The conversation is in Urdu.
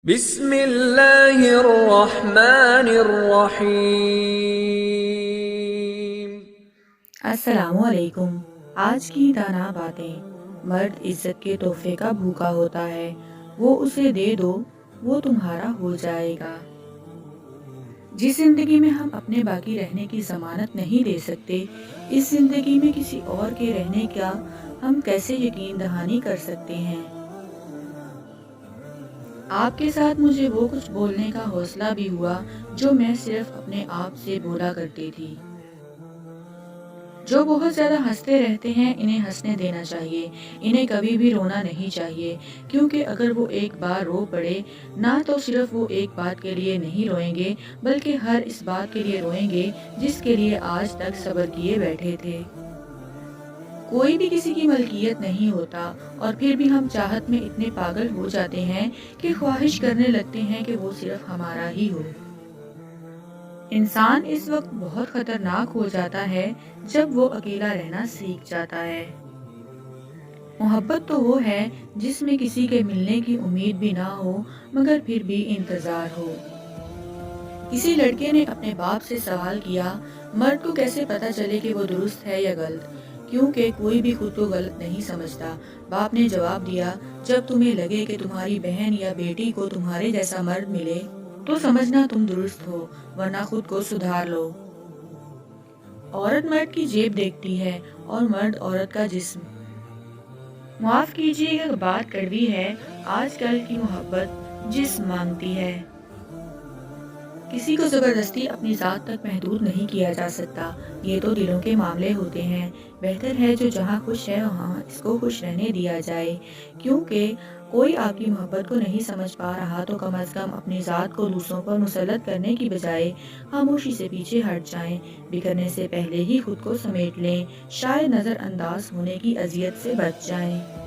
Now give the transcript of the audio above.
بسم اللہ الرحمن الرحیم۔ السلام علیکم۔ آج کی دانا باتیں۔ مرد عزت کے تحفے کا بھوکا ہوتا ہے، وہ اسے دے دو، وہ تمہارا ہو جائے گا۔ جس زندگی میں ہم اپنے باقی رہنے کی ضمانت نہیں دے سکتے، اس زندگی میں کسی اور کے رہنے کا ہم کیسے یقین دہانی کر سکتے ہیں؟ آپ کے ساتھ مجھے وہ کچھ بولنے کا حوصلہ بھی ہوا جو میں صرف اپنے آپ سے بولا کرتی تھی۔ جو بہت زیادہ ہنستے رہتے ہیں انہیں ہنسنے دینا چاہیے، انہیں کبھی بھی رونا نہیں چاہیے، کیونکہ اگر وہ ایک بار رو پڑے نہ تو صرف وہ ایک بات کے لیے نہیں روئیں گے بلکہ ہر اس بات کے لیے روئیں گے جس کے لیے آج تک صبر کیے بیٹھے تھے۔ کوئی بھی کسی کی ملکیت نہیں ہوتا، اور پھر بھی ہم چاہت میں اتنے پاگل ہو جاتے ہیں کہ خواہش کرنے لگتے ہیں کہ وہ صرف ہمارا ہی ہو۔ انسان اس وقت بہت خطرناک ہو جاتا ہے جب وہ اکیلا رہنا سیکھ جاتا ہے۔ محبت تو وہ ہے جس میں کسی کے ملنے کی امید بھی نہ ہو مگر پھر بھی انتظار ہو۔ کسی لڑکے نے اپنے باپ سے سوال کیا، مرد کو کیسے پتا چلے کہ وہ درست ہے یا غلط، کیونکہ کوئی بھی خود کو غلط نہیں سمجھتا۔ باپ نے جواب دیا، جب تمہیں لگے کہ تمہاری بہن یا بیٹی کو تمہارے جیسا مرد ملے تو سمجھنا تم درست ہو، ورنہ خود کو سدھار لو۔ عورت مرد کی جیب دیکھتی ہے اور مرد عورت کا جسم۔ معاف کیجیے گا بات کڑوی ہے، آج کل کی محبت جسم مانگتی ہے۔ کسی کو زبردستی اپنی ذات تک محدود نہیں کیا جا سکتا، یہ تو دلوں کے معاملے ہوتے ہیں۔ بہتر ہے جو جہاں خوش ہے وہاں اس کو خوش رہنے دیا جائے، کیونکہ کوئی آپ کی محبت کو نہیں سمجھ پا رہا تو کم از کم اپنی ذات کو دوسروں پر مسلط کرنے کی بجائے خاموشی سے پیچھے ہٹ جائیں، بکھرنے سے پہلے ہی خود کو سمیٹ لیں، شاید نظر انداز ہونے کی اذیت سے بچ جائیں۔